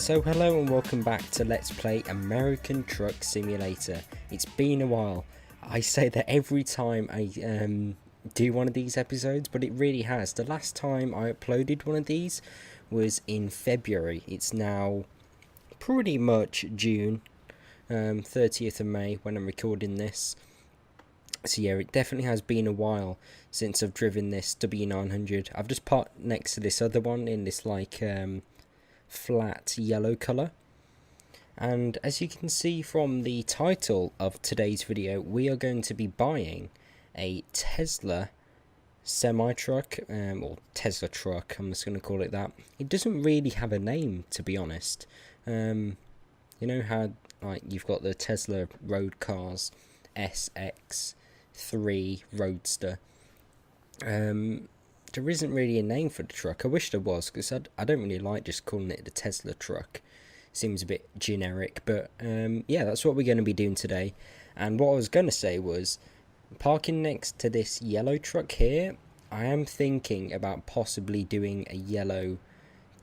So hello and welcome back to Let's Play American Truck Simulator. It's been a while. I say that every time I do one of these episodes, but it really has. The last time I uploaded one of these was in February. It's now pretty much June, 30th of May when I'm recording this. So yeah, it definitely has been a while since I've driven this W900. I've just parked next to this other one in this like flat yellow colour, and as you can see from the title of today's video, we are going to be buying a Tesla semi-truck, or Tesla truck, I'm just going to call it that. It doesn't really have a name, to be honest. You know how like you've got the Tesla road cars, SX3 Roadster. There isn't really a name for the truck. I wish there was, because I don't really like just calling it the Tesla truck. Seems a bit generic, but yeah, that's what we're going to be doing today. And what I was going to say was, parking next to this yellow truck here, I am thinking about possibly doing a yellow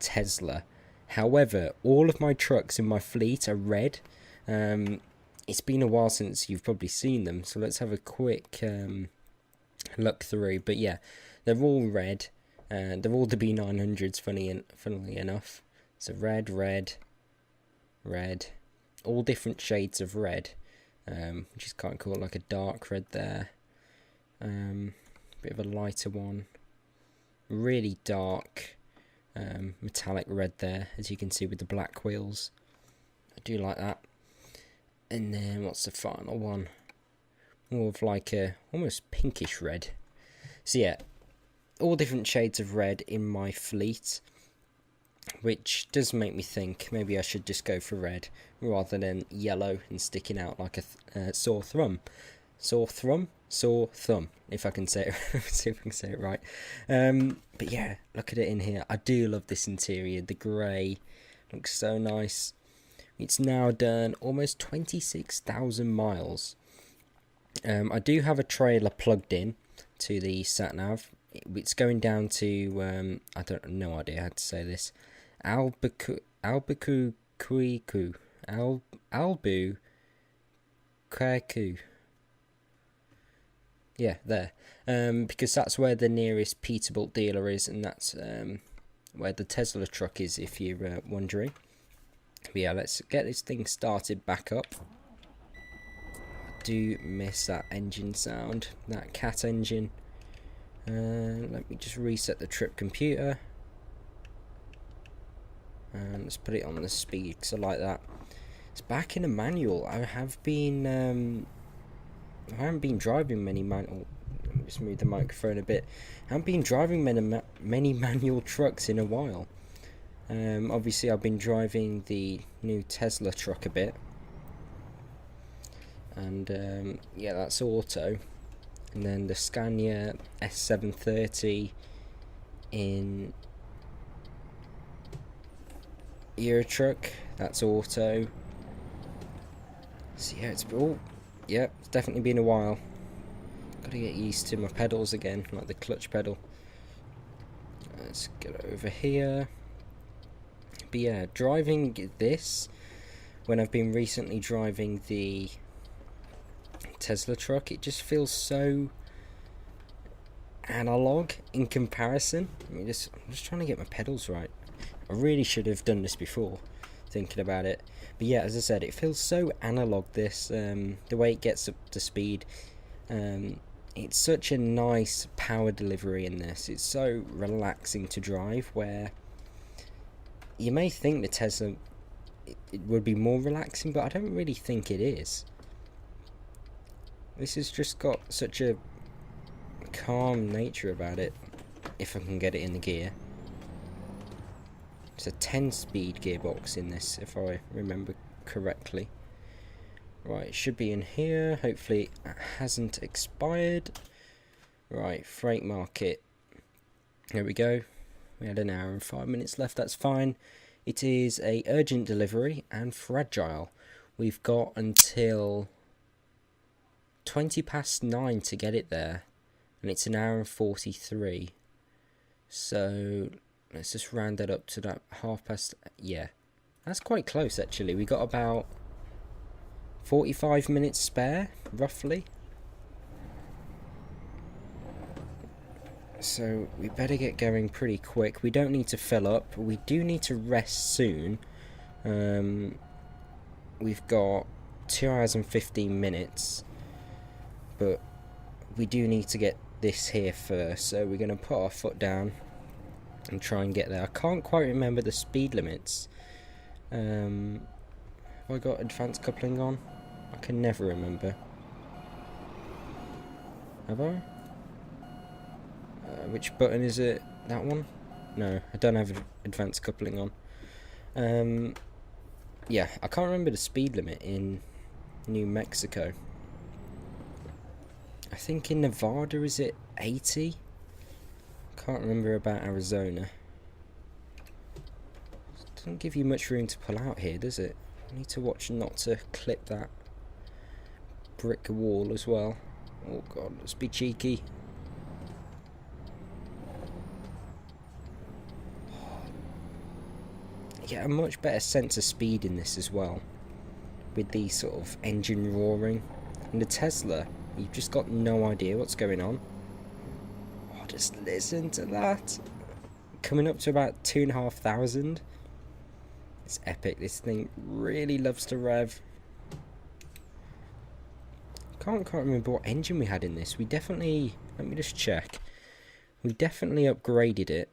Tesla. However, all of my trucks in my fleet are red. It's been a while since you've probably seen them, so let's have a quick look through. But yeah, they're all red. They're all the B900s, funnily enough. So red, all different shades of red, which is kind of cool, like a dark red there, bit of a lighter one, really dark metallic red there, as you can see with the black wheels. I do like that. And then what's the final one? More of like a almost pinkish red. So yeah, all different shades of red in my fleet, which does make me think maybe I should just go for red rather than yellow and sticking out like a sore thumb, if I can say it. See if I can say it right. But yeah, look at it in here. I do love this interior. The grey looks so nice. It's now done almost 26,000 miles. I do have a trailer plugged in to the sat nav. It's going down to no idea how to say this. Albuquerque. Yeah, there. Because that's where the nearest Peterbilt dealer is, and that's where the Tesla truck is, if you're wondering. But yeah, let's get this thing started back up. I do miss that engine sound, that cat engine. Let me just reset the trip computer. And let's put it on the speed, because I like that. It's back in a manual. I haven't been driving many manual. Let me just move the microphone a bit. I haven't been driving many manual trucks in a while. Obviously, I've been driving the new Tesla truck a bit, and yeah, that's auto. And then the Scania S730 in Euro truck, that's auto. So yeah, it's definitely been a while. Got to get used to my pedals again, like the clutch pedal. Let's get over here. But yeah, driving this, when I've been recently driving the Tesla truck, it just feels so analog in comparison. I'm just trying to get my pedals right. I really should have done this before, thinking about it. But yeah, as I said, it feels so analog, this, the way it gets up to speed. It's such a nice power delivery in this. It's so relaxing to drive, where you may think the Tesla it would be more relaxing, but I don't really think it is. This has just got such a calm nature about it, if I can get it in the gear. It's a 10-speed gearbox in this, if I remember correctly. Right, it should be in here. Hopefully it hasn't expired. Right, freight market. There we go. We had an hour and 5 minutes left, that's fine. It is a urgent delivery and fragile. We've got until 9:20 to get it there, and it's an hour and 43. So let's just round that up to that 8:30. Yeah, That's quite close actually. We got about 45 minutes spare, roughly. So we better get going pretty quick. We don't need to fill up. We do need to rest soon. We've got 2 hours and 15 minutes. But we do need to get this here first. So we're going to put our foot down and try and get there. I can't quite remember the speed limits. Have I got advanced coupling on? I can never remember. Have I? Which button is it? That one? No, I don't have advanced coupling on. Yeah, I can't remember the speed limit in New Mexico. I think in Nevada is it 80? Can't remember about Arizona. Doesn't give you much room to pull out here, does it? You need to watch not to clip that brick wall as well. Oh god, let's be cheeky. Get a much better sense of speed in this as well, with the sort of engine roaring. And the Tesla, you've just got no idea what's going on. Oh, just listen to that. Coming up to about 2,500. It's epic. This thing really loves to rev. Can't remember what engine we had in this. We definitely, let me just check. We definitely upgraded it.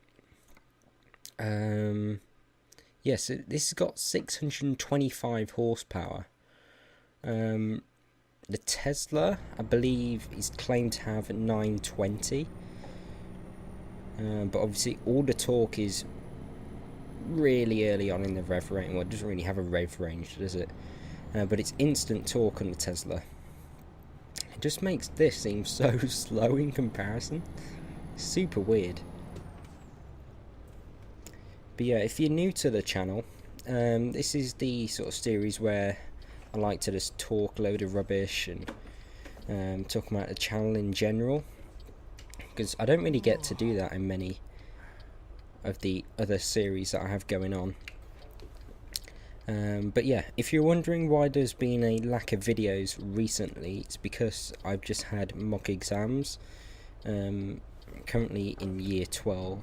Yes, this has got 625 horsepower. The Tesla, I believe, is claimed to have 920. But obviously all the torque is really early on in the rev range. Well, it doesn't really have a rev range, does it? But it's instant torque on the Tesla. It just makes this seem so slow in comparison. Super weird. But yeah, if you're new to the channel, this is the sort of series where I like to just talk a load of rubbish and talk about the channel in general, because I don't really get to do that in many of the other series that I have going on. But yeah, if you're wondering why there's been a lack of videos recently, it's because I've just had mock exams. I'm currently in year 12,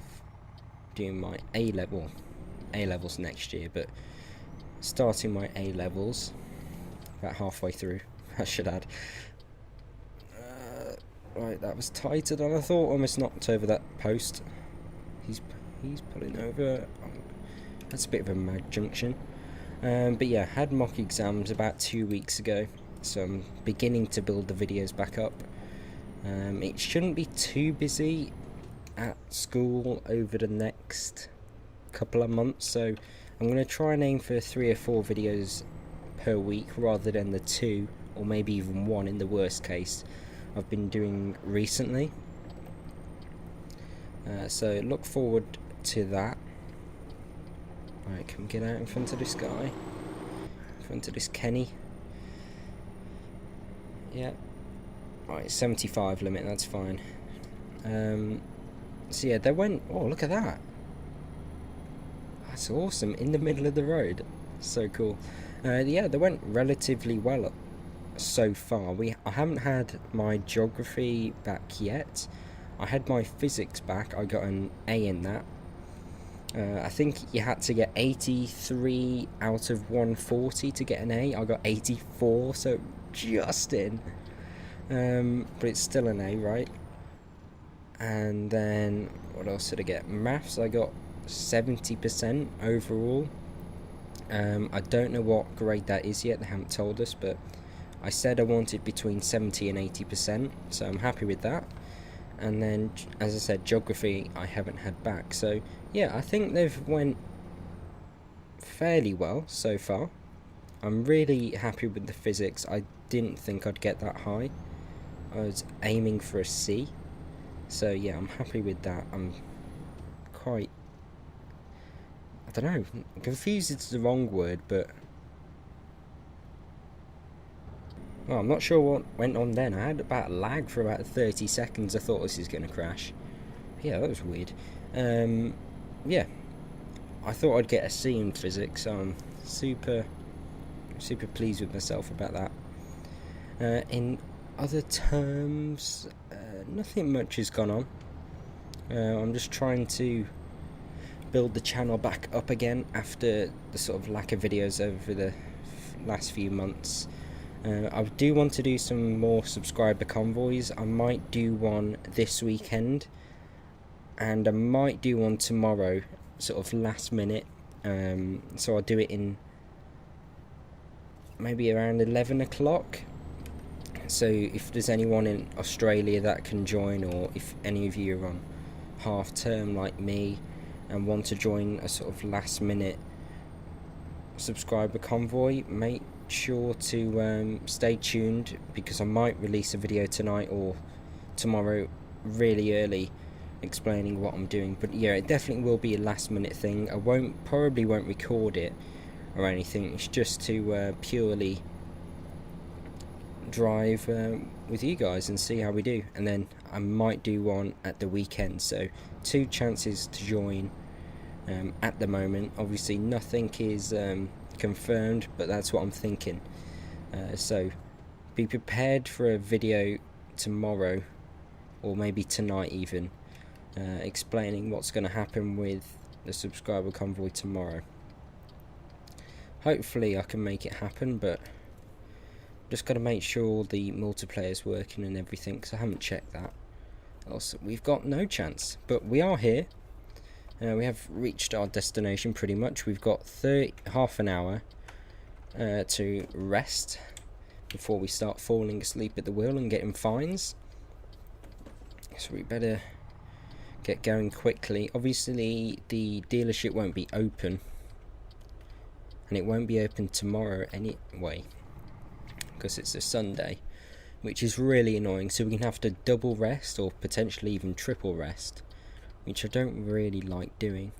doing my A-levels next year, but starting my A-levels about halfway through, I should add. Right, that was tighter than I thought. Almost knocked over that post. He's pulling over. That's a bit of a mad junction. But yeah, had mock exams about 2 weeks ago, so I'm beginning to build the videos back up. It shouldn't be too busy at school over the next couple of months, so I'm going to try and aim for 3 or 4 videos per week rather than the 2 or maybe even 1 in the worst case I've been doing recently. So look forward to that. Right, can we get out in front of this guy? In front of this Kenny? Yeah. Right, 75 limit, that's fine. So yeah, they went, oh look at that. That's awesome, in the middle of the road. So cool. Yeah, they went relatively well so far. I haven't had my geography back yet. I had my physics back. I got an A in that. I think you had to get 83 out of 140 to get an A. I got 84, so just in. But it's still an A, right? And then what else did I get? Maths, I got 70% overall. I don't know what grade that is yet, they haven't told us, but I said I wanted between 70 and 80%, so I'm happy with that. And then, as I said, geography I haven't had back, so yeah, I think they've went fairly well so far. I'm really happy with the physics. I didn't think I'd get that high. I was aiming for a C, so yeah, I'm happy with that. I'm quite, I don't know, confused is the wrong word, but well, I'm not sure what went on then. I had about lag for about 30 seconds. I thought this is going to crash. Yeah, that was weird. Yeah, I thought I'd get a C in physics, so I'm super pleased with myself about that. In other terms, nothing much has gone on. I'm just trying to build the channel back up again after the sort of lack of videos over the last few months. I do want to do some more subscriber convoys. I might do one this weekend, and I might do one tomorrow, sort of last minute. So I'll do it in maybe around 11 o'clock. So if there's anyone in Australia that can join, or if any of you are on half term like me and want to join a sort of last minute subscriber convoy, make sure to stay tuned, because I might release a video tonight or tomorrow really early explaining what I'm doing. But yeah, it definitely will be a last minute thing. I probably won't record it or anything. It's just to purely drive with you guys and see how we do, and then I might do one at the weekend. So 2 chances to join at the moment. Obviously nothing is confirmed, but that's what I'm thinking. So be prepared for a video tomorrow, or maybe tonight even, explaining what's going to happen with the subscriber convoy tomorrow. Hopefully I can make it happen, but just got to make sure the multiplayer is working and everything, because I haven't checked that. Else we've got no chance. But we are here. We have reached our destination pretty much. We've got half an hour to rest before we start falling asleep at the wheel and getting fines. So we better get going quickly. Obviously the dealership won't be open, and it won't be open tomorrow anyway, because it's a Sunday, which is really annoying. So we're going to have to double rest, or potentially even triple rest, which I don't really like doing.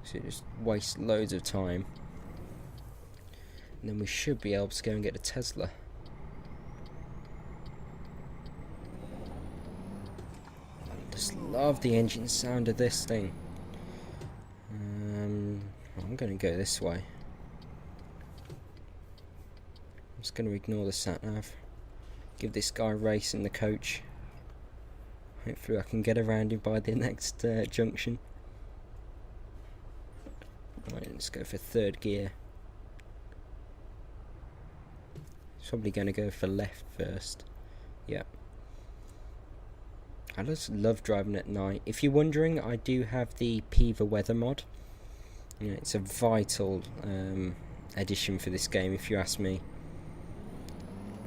So it just wastes loads of time. And then we should be able to go and get a Tesla. I just love the engine sound of this thing. I'm going to go this way. I'm just going to ignore the sat-nav. Give this guy a race in the coach. Hopefully I can get around him by the next junction. Right, let's go for 3rd gear. He's probably going to go for left first. Yeah. I just love driving at night. If you're wondering, I do have the PIVA weather mod. You know, it's a vital addition for this game, if you ask me.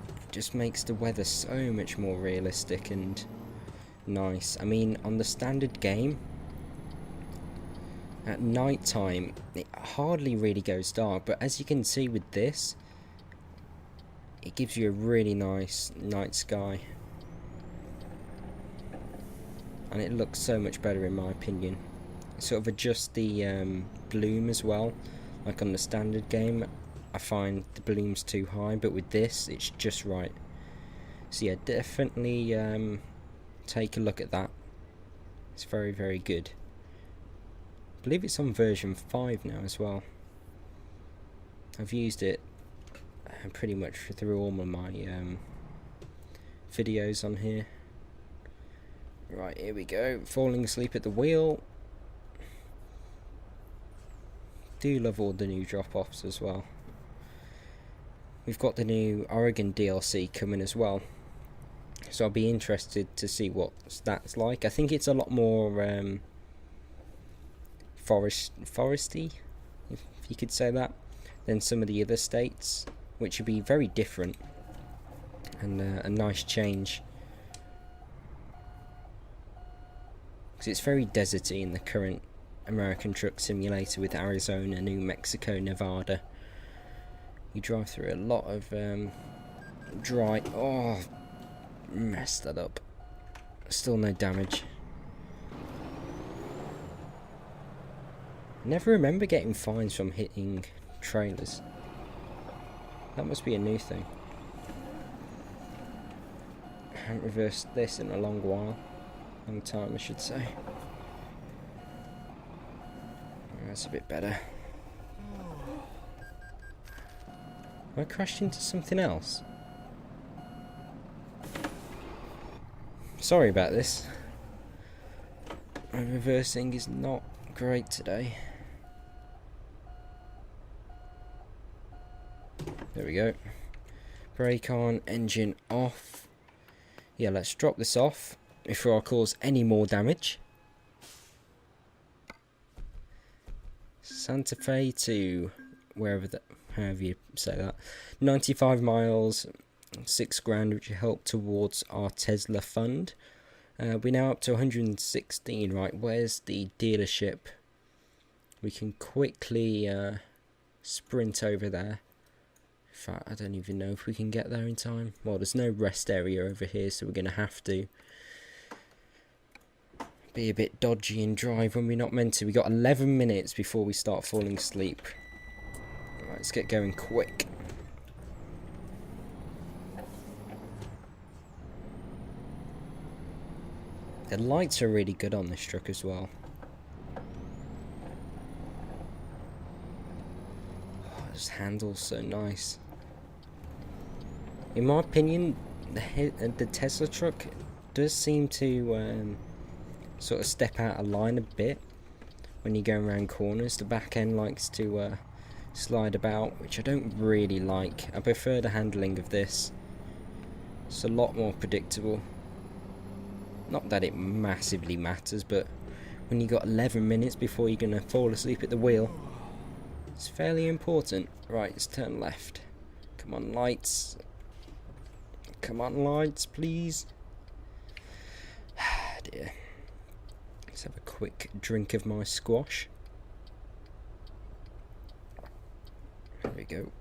It just makes the weather so much more realistic and nice. I mean, on the standard game, at night time it hardly really goes dark, but as you can see with this, it gives you a really nice night sky, and it looks so much better in my opinion. Sort of adjust the bloom as well. Like on the standard game, I find the bloom's too high, but with this it's just right. So yeah, definitely take a look at that. It's very, very good. I believe it's on version 5 now as well. I've used it pretty much through all of my videos on here. Right, here we go. Falling asleep at the wheel. Do love all the new drop-offs as well. We've got the new Oregon DLC coming as well, so I'll be interested to see what that's like. I think it's a lot more foresty, if you could say that, than some of the other states, which would be very different and a nice change, because it's very deserty in the current American Truck Simulator with Arizona, New Mexico, Nevada. You drive through a lot of dry... Oh, messed that up. Still no damage. Never remember getting fines from hitting trailers. That must be a new thing. I haven't reversed this in a long while. Long time, I should say. That's a bit better. I crashed into something else. Sorry about this. My reversing is not great today. There we go. Brake on, engine off. Yeah, let's drop this off before I cause any more damage. Santa Fe to wherever that, however you say that. 95 miles, 6 grand, which will help towards our Tesla fund. We're now up to 116, right? Where's the dealership? We can quickly sprint over there. In fact, I don't even know if we can get there in time. Well, there's no rest area over here, so we're going to have to be a bit dodgy and drive when we're not meant to. We got 11 minutes before we start falling asleep. Right, let's get going quick. The lights are really good on this truck as well. Oh, this handle's so nice. In my opinion, the Tesla truck does seem to sort of step out of line a bit when you're going around corners. The back end likes to slide about, which I don't really like. I prefer the handling of this. It's a lot more predictable. Not that it massively matters, but when you got 11 minutes before you're going to fall asleep at the wheel, it's fairly important. Right, let's turn left. Come on, lights. Come on, lights, please. Dear. Let's have a quick drink of my squash. There we go.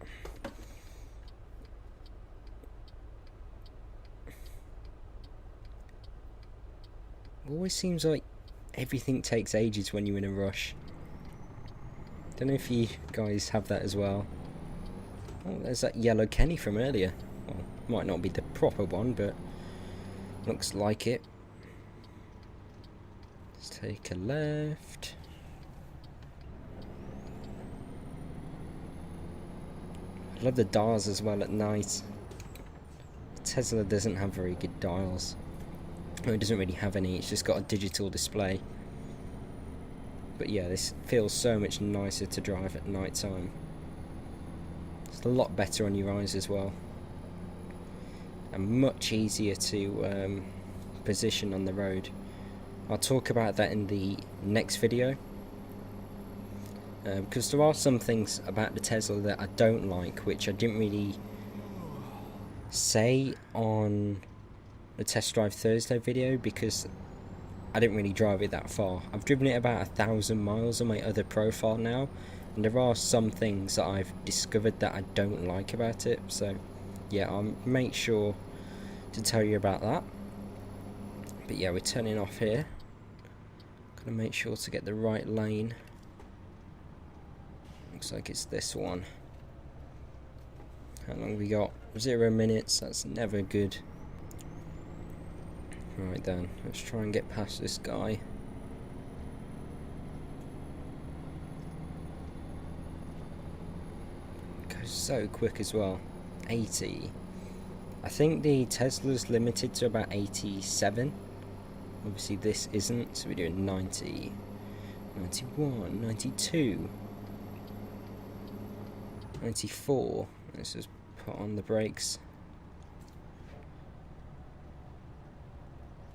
Always seems like everything takes ages when you're in a rush. Don't know if you guys have that as well. Oh, there's that yellow Kenny from earlier. Well, might not be the proper one, but looks like it. Let's take a left. I love the dials as well at night. Tesla doesn't have very good dials. No, it doesn't really have any, it's just got a digital display. But yeah, this feels so much nicer to drive at night time. It's a lot better on your eyes as well. And much easier to position on the road. I'll talk about that in the next video. Because there are some things about the Tesla that I don't like, which I didn't really say on the Test Drive Thursday video, because I didn't really drive it that far. I've driven it about 1,000 miles on my other profile now, and there are some things that I've discovered that I don't like about it. So yeah, I'll make sure to tell you about that. But yeah, we're turning off here. Gotta make sure to get the right lane. Looks like it's this one. How long have we got? 0 minutes, that's never good. Right then, let's try and get past this guy. Goes so quick as well. 80. I think the Tesla's limited to about 87. Obviously this isn't, so we're doing 90, 91, 92, 94. Let's just put on the brakes.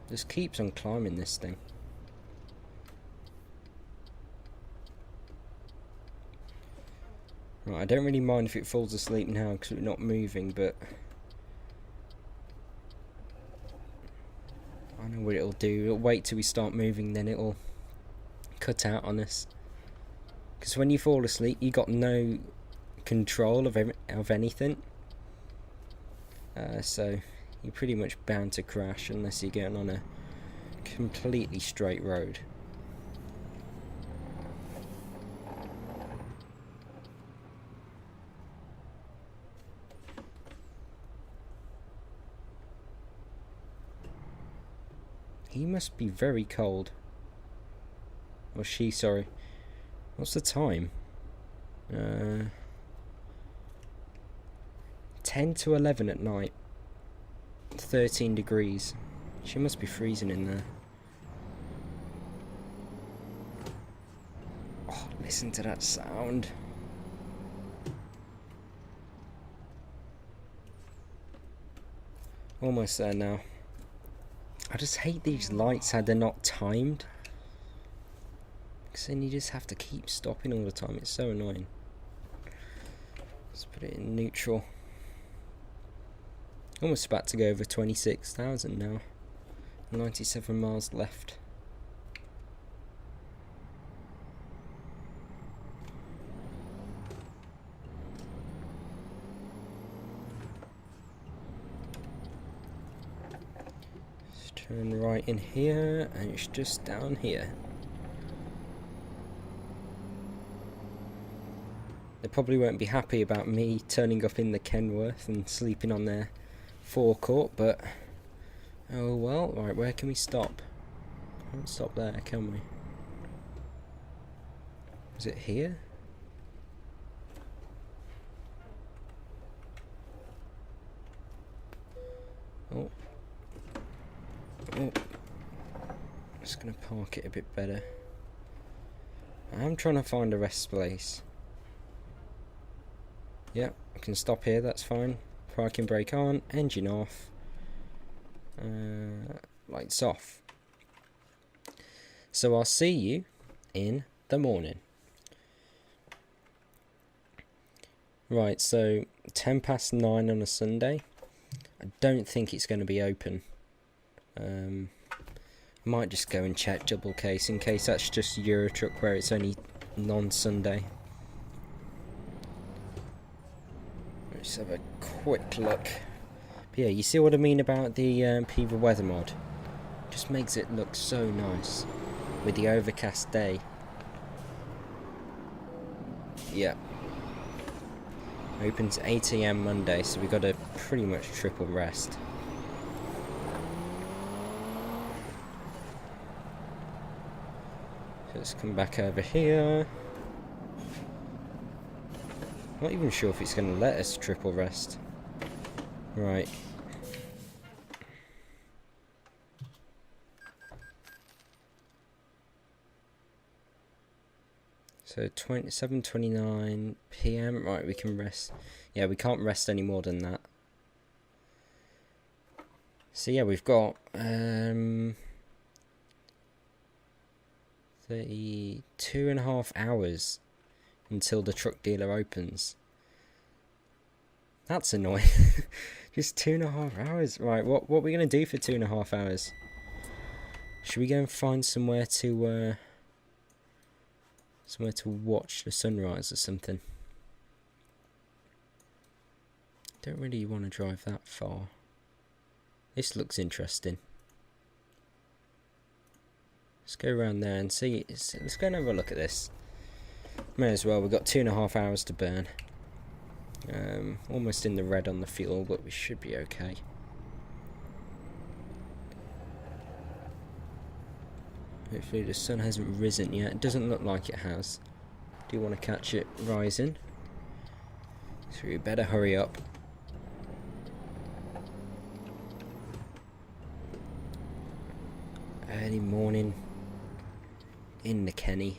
Just keeps on climbing this thing. Right, I don't really mind if it falls asleep now because we're not moving, but I know what it'll do. It'll wait till we start moving, then it'll cut out on us. Because when you fall asleep, you got no control of anything. So you're pretty much bound to crash unless you're going on a completely straight road. He must be very cold. Or she, sorry. What's the time? 10 to 11 at night. 13 degrees. She must be freezing in there. Oh, listen to that sound. Almost there now. I just hate these lights, how they're not timed. Because then you just have to keep stopping all the time. It's so annoying. Let's put it in neutral. Almost about to go over 26,000 now. 97 miles left. Let's turn right in here, and it's just down here. They probably won't be happy about me turning up in the Kenworth and sleeping on their forecourt, but oh well. Right, where can we stop? Can't stop there, can we? Is it here? Oh. Oh. Just gonna park it a bit better. I'm trying to find a rest place. Yep, I can stop here, that's fine. Parking brake on, engine off, lights off. So I'll see you in the morning. Right, so 10 past 9 on a Sunday. I don't think it's going to be open. I might just go and check double case in case that's just Eurotruck where it's only non-Sunday. Let's have a quick look. But yeah, you see what I mean about the PIVA weather mod? Just makes it look so nice with the overcast day. Yeah. Opens 8 AM Monday, so we've got a pretty much triple rest. So let's come back over here. Not even sure if it's going to let us triple rest. Right. So 7:29 PM. Right, we can rest. Yeah, we can't rest any more than that. So yeah, we've got 32.5 hours until the truck dealer opens. That's annoying. Just 2.5 hours. Right, what are we gonna do for 2.5 hours? Should we go and find somewhere to watch the sunrise or something? Don't really want to drive that far. This looks interesting. Let's go around there and see. Let's go and have a look at this. May as well. We've got 2.5 hours to burn. Almost in the red on the fuel, but we should be okay. Hopefully the sun hasn't risen yet. It doesn't look like it has. Do want to catch it rising, so we better hurry up. Early morning in the Kenny.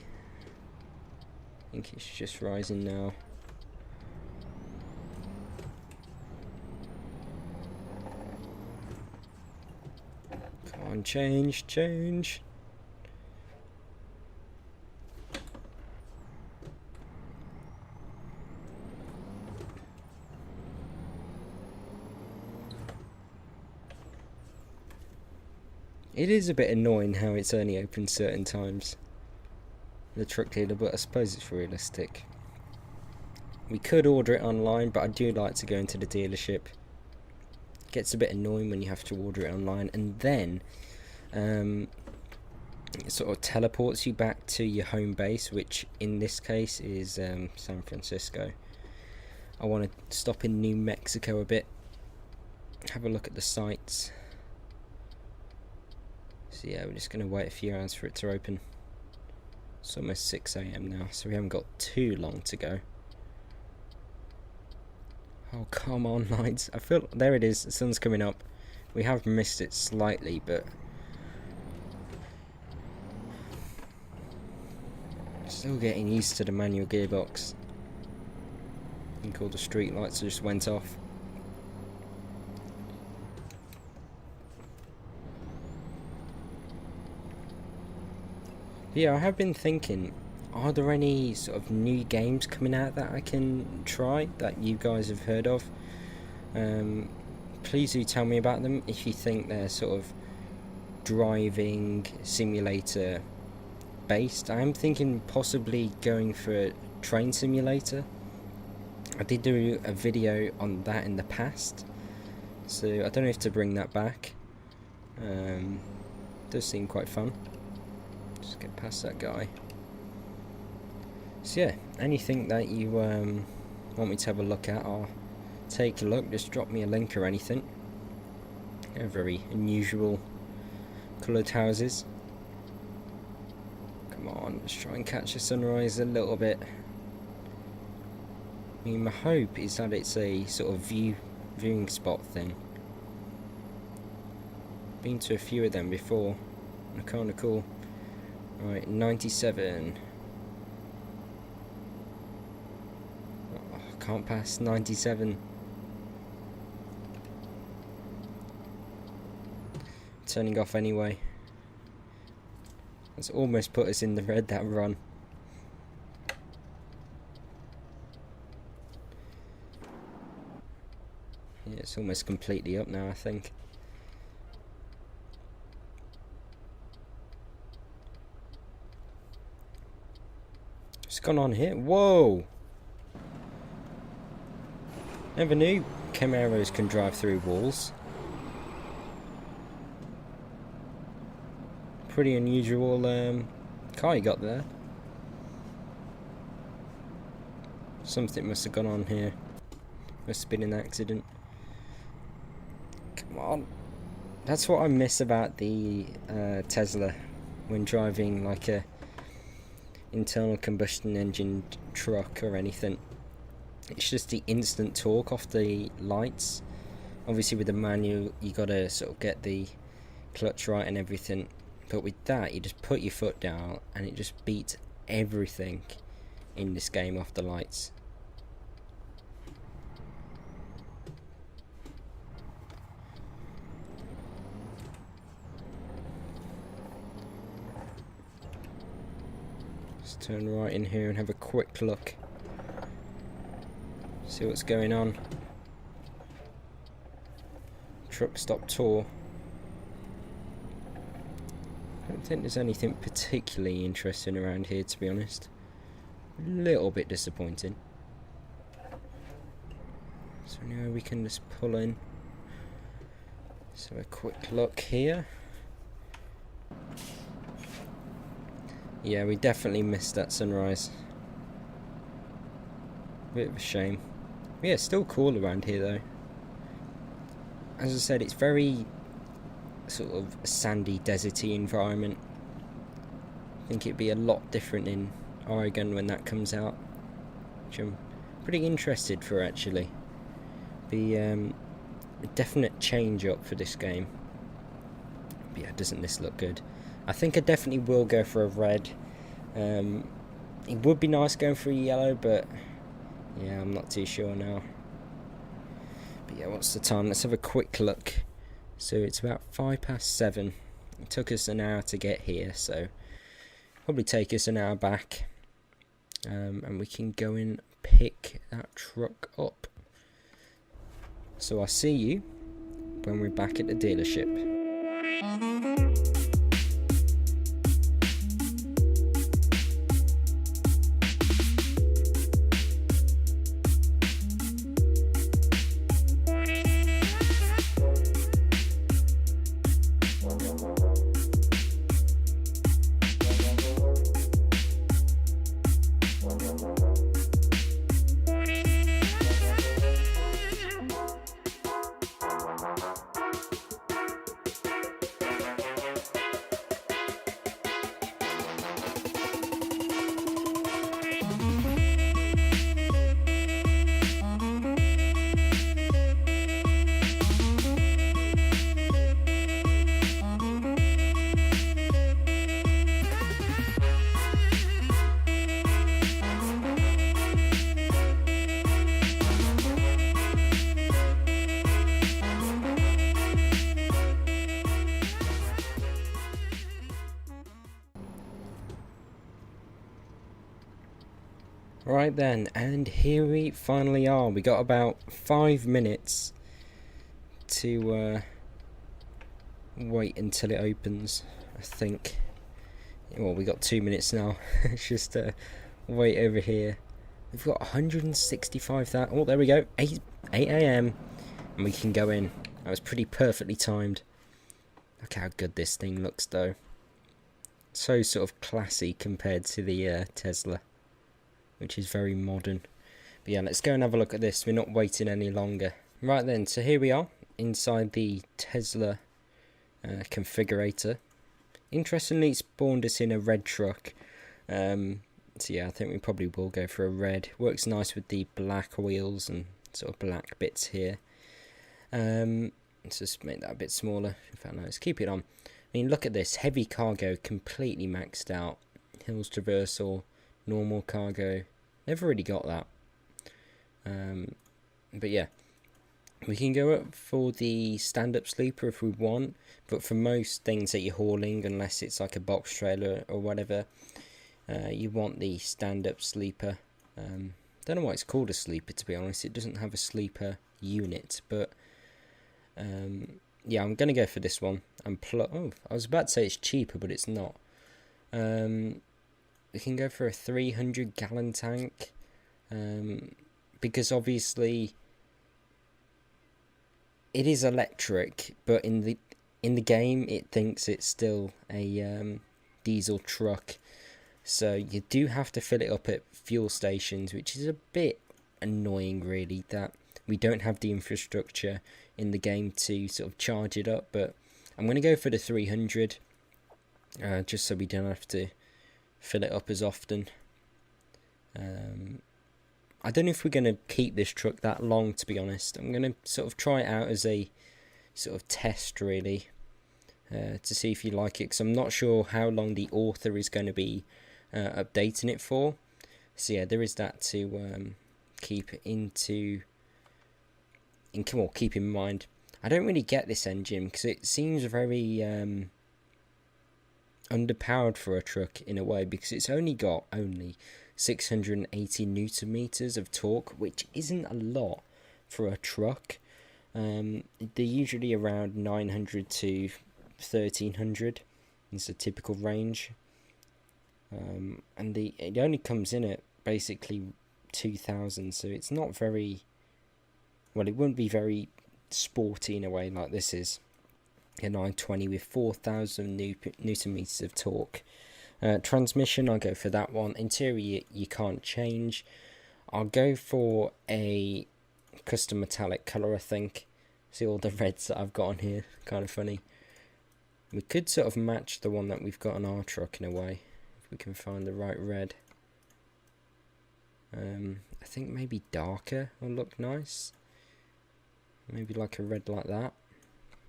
I think it's just rising now. Come on, change. It is a bit annoying how it's only open certain times, the truck dealer, but I suppose it's realistic. We could order it online, but I do like to go into the dealership. It gets a bit annoying when you have to order it online, and then it sort of teleports you back to your home base, which in this case is San Francisco. I want to stop in New Mexico a bit, have a look at the sights. So yeah, we're just going to wait a few hours for it to open. It's almost 6 AM now, so we haven't got too long to go. Oh, come on, lights. I feel... There it is. The sun's coming up. We have missed it slightly, but... Still getting used to the manual gearbox. I think all the street lights just went off. Yeah, I have been thinking, are there any sort of new games coming out that I can try that you guys have heard of? Please do tell me about them if you think they're sort of driving simulator based. I'm thinking possibly going for a train simulator. I did do a video on that in the past, so I don't know if to bring that back. Does seem quite fun. Just get past that guy. So yeah, anything that you want me to have a look at, I'll take a look. Just drop me a link or anything. They're very unusual coloured houses. Come on, let's try and catch the sunrise a little bit. I mean, my hope is that it's a sort of viewing spot thing. Been to a few of them before. They're kind of cool. Right, 97. Oh, can't pass 97. Turning off anyway. That's almost put us in the red, that run. Yeah, it's almost completely up now, I think. What's gone on here? Whoa! Never knew Camaros can drive through walls. Pretty unusual car you got there. Something must have gone on here. Must have been an accident. Come on. That's what I miss about the Tesla when driving like a internal combustion engine truck or anything. It's just the instant torque off the lights. Obviously with the manual you gotta sort of get the clutch right and everything, but with that you just put your foot down and it just beats everything in this game off the lights. Let's turn right in here and have a quick look. See what's going on. Truck stop tour. I don't think there's anything particularly interesting around here, to be honest. A little bit disappointing. So anyway, we can just pull in. So a quick look here. Yeah, we definitely missed that sunrise. Bit of a shame. Yeah, still cool around here though. As I said, it's very sort of sandy, deserty environment. I think it'd be a lot different in Oregon when that comes out, which I'm pretty interested for actually. Be a definite change up for this game. But yeah, doesn't this look good? I think I definitely will go for a red. It would be nice going for a yellow, but yeah, I'm not too sure now. But yeah, what's the time? Let's have a quick look. So it's about 7:05. It took us an hour to get here, so probably take us an hour back. And we can go and pick that truck up. So I'll see you when we're back at the dealership. Right then, and here we finally are. We got about 5 minutes to wait until it opens, I think. Well, we got 2 minutes now. It's just wait over here. We've got 165,000. Oh, there we go. 8 a.m. and we can go in. That was pretty perfectly timed. Look how good this thing looks, though. So sort of classy compared to the Tesla, which is very modern. But yeah, let's go and have a look at this. We're not waiting any longer. Right then, so here we are inside the Tesla configurator. Interestingly, it spawned us in a red truck. So yeah, I think we probably will go for a red. Works nice with the black wheels and sort of black bits here. Let's just make that a bit smaller. In fact, no, let's keep it on. I mean, look at this. Heavy cargo, completely maxed out. Hills traversal, normal cargo. Never really got that. But yeah. We can go up for the stand-up sleeper if we want. But for most things that you're hauling, unless it's like a box trailer or whatever, you want the stand-up sleeper. Don't know why it's called a sleeper, to be honest. It doesn't have a sleeper unit, but yeah, I'm gonna go for this one. Oh, I was about to say it's cheaper, but it's not. We can go for a 300-gallon tank, because obviously it is electric, but in the game it thinks it's still a diesel truck. So you do have to fill it up at fuel stations, which is a bit annoying, really, that we don't have the infrastructure in the game to sort of charge it up. But I'm going to go for the 300, just so we don't have to fill it up as often. I don't know if we're going to keep this truck that long, to be honest. I'm going to sort of try it out as a sort of test, really, to see if you like it, because I'm not sure how long the author is going to be updating it for. So yeah, there is that to keep in mind. I don't really get this engine because it seems very underpowered for a truck in a way, because it's only got 680 newton meters of torque, which isn't a lot for a truck. They're usually around 900 to 1300 is a typical range. And it only comes in at basically 2000, so it's not very well. It wouldn't be very sporty in a way like this is. A 920 with 4000 newton meters of torque. Transmission, I'll go for that one. Interior, you can't change. I'll go for a custom metallic colour, I think. See all the reds that I've got on here, kind of funny. We could sort of match the one that we've got on our truck in a way, if we can find the right red. I think maybe darker will look nice. Maybe like a red like that.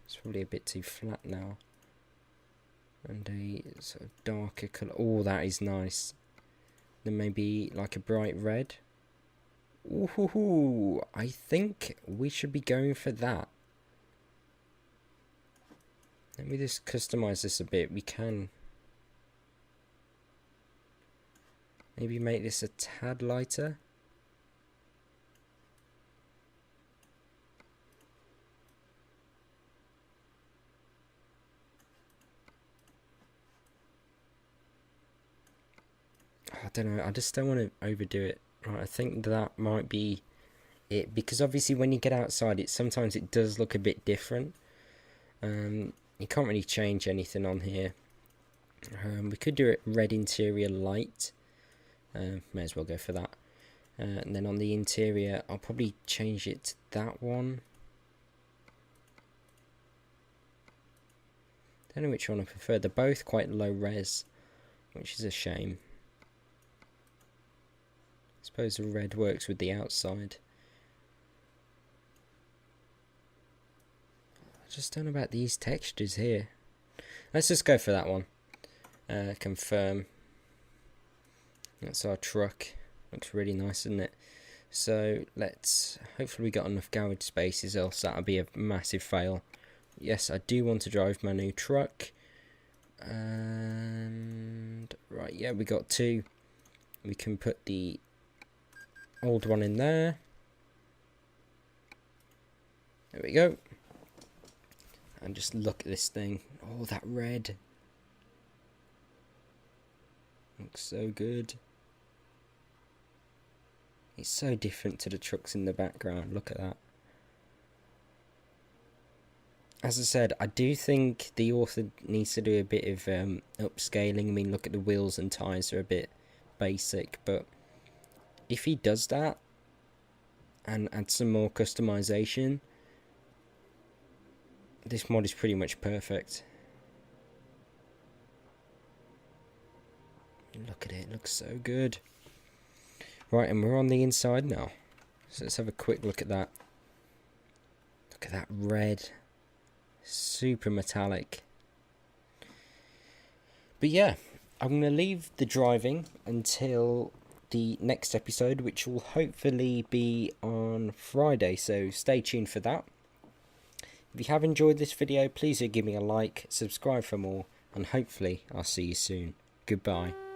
It's probably a bit too flat now. And a sort of darker colour. Oh, that is nice. Then maybe like a bright red. Ooh, I think we should be going for that. Let me just customize this a bit. We can maybe make this a tad lighter. I don't know, I just don't want to overdo it. Right, I think that might be it, because obviously when you get outside, sometimes it does look a bit different. You can't really change anything on here. We could do it red interior light. May as well go for that. And then on the interior, I'll probably change it to that one. Don't know which one I prefer. They're both quite low res, which is a shame. I suppose the red works with the outside. I just don't know about these textures here. Let's just go for that one. Confirm. That's our truck. Looks really nice, doesn't it? So let's, hopefully we got enough garage spaces, else that'll be a massive fail. Yes, I do want to drive my new truck. And right, yeah, we got two. We can put the old one in there. There we go. And just look at this thing. Oh, that red. Looks so good. It's so different to the trucks in the background. Look at that. As I said, I do think the author needs to do a bit of upscaling. I mean, look at the wheels and tyres are a bit basic, but if he does that and add some more customization, this mod is pretty much perfect. Look at it, it looks so good. Right, and we're on the inside now. So let's have a quick look at that. Look at that red. Super metallic. But yeah, I'm going to leave the driving until the next episode, which will hopefully be on Friday. So stay tuned for that. If you have enjoyed this video, please do give me a like, subscribe for more, and hopefully I'll see you soon. Goodbye.